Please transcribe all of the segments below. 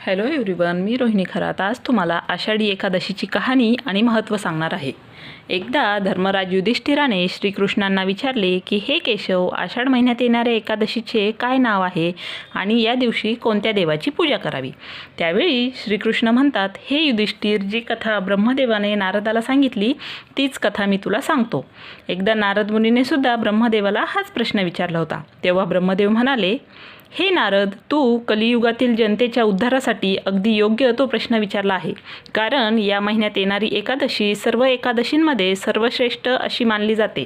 Hello everyone, मी रोहिणी खरात आज तुम्हाला आषाढी एकादशीची कहाणी आणि महत्त्व सांगणार आहे. एकदा धर्मराज युधिष्ठिराने श्रीकृष्णांना विचारले की हे केशव, आषाढ महिन्यात येणाऱ्या एकादशीचे काय नाव आहे आणि या दिवशी कोणत्या देवाची पूजा करावी. त्यावेळी श्रीकृष्ण म्हणतात, हे युधिष्ठिर, जी कथा ब्रह्मदेवाने नारदाला सांगितली तीच कथा मी तुला सांगतो. एकदा नारद मुनीने सुद्धा ब्रह्मदेवाला हाच प्रश्न विचारला होता. तेव्हा ब्रह्मदेव म्हणाले, हे नारद, तू कलियुगातील जनतेच्या उद्धारासाठी अगदी योग्य तो प्रश्न विचारला आहे. कारण या महिन्यात येणारी एकादशी सर्व एकादशींमध्ये सर्वश्रेष्ठ अशी मानली जाते.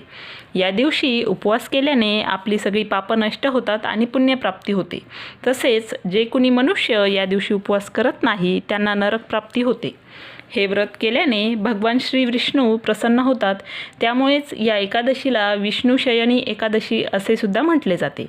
या दिवशी उपवास केल्याने आपली सगळी पापं नष्ट होतात आणि पुण्यप्राप्ती होते. तसेच जे कुणी मनुष्य या दिवशी उपवास करत नाही त्यांना नरक प्राप्ती होते. हे व्रत केल्याने भगवान श्री विष्णू प्रसन्न होतात. त्यामुळेच या एकादशीला विष्णुशयनी एकादशी असे सुद्धा म्हटले जाते.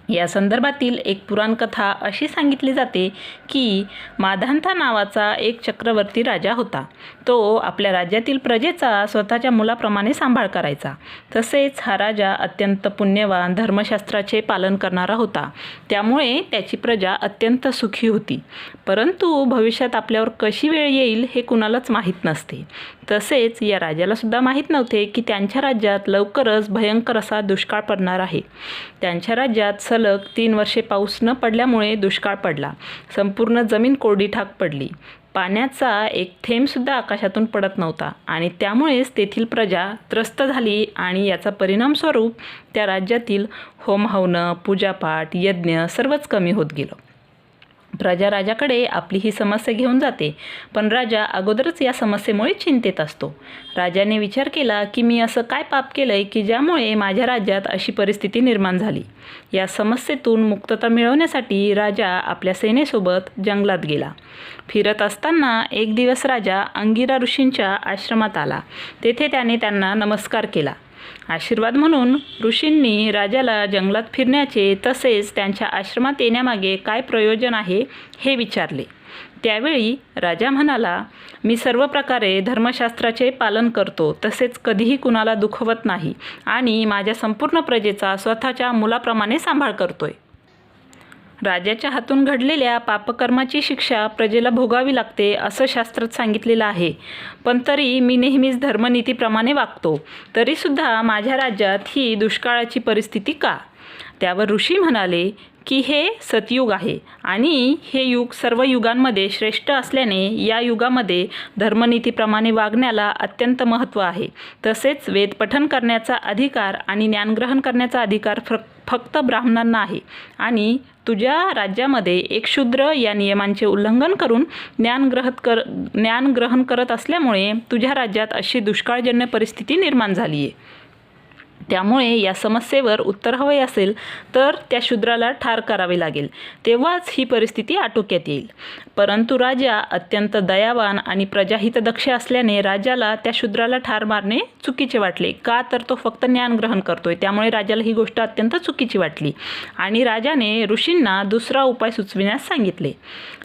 या संदर्भातील एक पुराणकथा अशी सांगितली जाते की माधांता नावाचा एक चक्रवर्ती राजा होता. तो आपल्या राज्यातील प्रजेचा स्वतःच्या मुलाप्रमाणे सांभाळ करायचा. तसेच हा राजा अत्यंत पुण्यवान, धर्मशास्त्राचे पालन करणारा होता. त्यामुळे त्याची प्रजा अत्यंत सुखी होती. परंतु भविष्यात आपल्यावर कशी वेळ येईल हे कुणालाच माहीत नसते. तसेच या राजाला सुद्धा माहीत नव्हते की त्यांच्या राज्यात लवकरच भयंकर असा दुष्काळ पडणार आहे. त्यांच्या राज्यात सलग 3 वर्षे पाऊस न पडल्यामुळे दुष्काळ पडला. संपूर्ण जमीन कोरडीठाक पडली. पाण्याचा एक थेंबसुद्धा आकाशातून पडत नव्हता आणि त्यामुळेच तेथील प्रजा त्रस्त झाली आणि याचा परिणाम स्वरूप त्या राज्यातील होमहवनं, पूजापाठ, यज्ञ सर्वच कमी होत गेलं. प्रजा राजाकडे आपली ही समस्या घेऊन जाते, पण राजा अगोदरच या समस्येमुळे चिंतेत असतो. राजाने विचार केला की मी असं काय पाप केलंय की ज्यामुळे माझ्या राज्यात अशी परिस्थिती निर्माण झाली. या समस्येतून मुक्तता मिळवण्यासाठी राजा आपल्या सेनेसोबत जंगलात गेला. फिरत असताना एक दिवस राजा अंगिरा ऋषींच्या आश्रमात आला. तेथे त्याने त्यांना नमस्कार केला. आशीर्वाद म्हणून ऋषींनी राजाला जंगलात फिरण्याचे तसेच त्यांच्या आश्रमात येण्यामागे काय प्रयोजन आहे हे विचारले. त्यावेळी राजा म्हणाला, मी सर्व प्रकारे धर्मशास्त्राचे पालन करतो, तसेच कधीही कुणाला दुखवत नाही आणि माझ्या संपूर्ण प्रजेचा स्वतःच्या मुलाप्रमाणे सांभाळ करतोय. राजाच्या हातून घडलेल्या पापकर्माची शिक्षा प्रजेला भोगावी लागते असं शास्त्रात सांगितलेलं आहे. पण तरी मी नेहमीच धर्मनीतीप्रमाणे वागतो. तरीसुद्धा माझ्या राज्यात ही दुष्काळाची परिस्थिती का? त्यावर ऋषी म्हणाले की हे सतयुग आहे आणि हे युग सर्व युगांमध्ये श्रेष्ठ असल्याने या युगामध्ये धर्मनीतीप्रमाणे वागण्याला अत्यंत महत्त्व आहे. तसेच वेद पठन करण्याचा अधिकार आणि ज्ञानग्रहण करण्याचा अधिकार फक्त ब्राह्मणांना आहे आणि तुझ्या राज्यामध्ये एक शूद्र या नियमांचे उल्लंघन करून ज्ञानग्रहण करत असल्यामुळे तुझ्या राज्यात अशी दुष्काळजन्य परिस्थिती निर्माण झाली आहे. त्यामुळे या समस्येवर उत्तर हवे असेल तर त्या शूद्राला ठार करावे लागेल, तेव्हाच ही परिस्थिती आटोक्यात येईल. परंतु राजा अत्यंत दयावान आणि प्रजाहितदक्ष असल्याने राजाला त्या शूद्राला ठार मारणे चुकीचे वाटले. का तर तो फक्त ज्ञानग्रहण करतोय. त्यामुळे राजाला ही गोष्ट अत्यंत चुकीची वाटली आणि राजाने ऋषींना दुसरा उपाय सुचविण्यास सांगितले.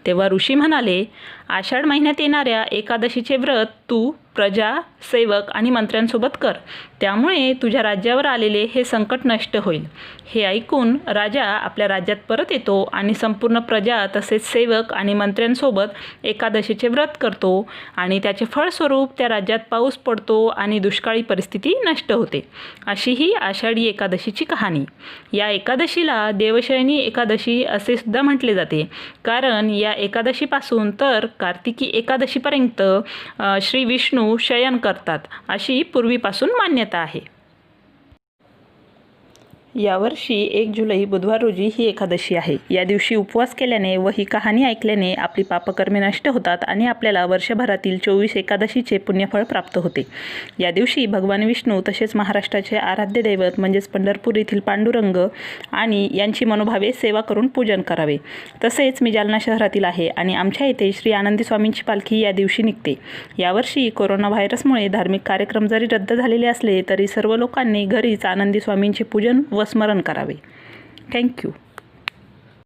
तेव्हा ऋषी म्हणाले, आषाढ महिन्यात येणाऱ्या एकादशीचे व्रत तू प्रजा, सेवक आणि मंत्र्यांसोबत कर. त्यामुळे तुझ्या राज्यावर आलेले हे संकट नष्ट होईल. हे ऐकून राजा आपल्या राज्यात परत येतो आणि संपूर्ण प्रजा तसेच सेवक आणि मंत्र्यांसोबत एकादशीचे व्रत करतो आणि त्याचे फळस्वरूप त्या राज्यात पाऊस पडतो आणि दुष्काळी परिस्थिती नष्ट होते. अशी ही आषाढी एकादशीची कहाणी. या एकादशीला देवशयनी एकादशी असे सुद्धा म्हटले जाते. कारण या एकादशीपासून तर कार्तिकी एकादशीपर्यंत श्री विष्णू शयन करतात अशी पूर्वीपासून मान्यता आहे. यावर्षी 1 जुलै बुधवार रोजी ही एकादशी आहे. या दिवशी उपवास केल्याने व ही कहाणी ऐकल्याने आपली पापकर्मे नष्ट होतात आणि आपल्याला वर्षभरातील 24 एकादशीचे पुण्यफळ प्राप्त होते. या दिवशी भगवान विष्णू तसेच महाराष्ट्राचे आराध्य दैवत म्हणजेच पंढरपूर येथील पांडुरंग आणि यांची मनोभावे सेवा करून पूजन करावे. तसेच मी जालना शहरातील आहे आणि आमच्या येथे श्री आनंदी स्वामींची पालखी या दिवशी निघते. यावर्षी कोरोना व्हायरसमुळे धार्मिक कार्यक्रम जरी रद्द झालेले असले तरी सर्व लोकांनी घरीच आनंदी स्वामींचे पूजन व स्मरण करावे. थँक्यू.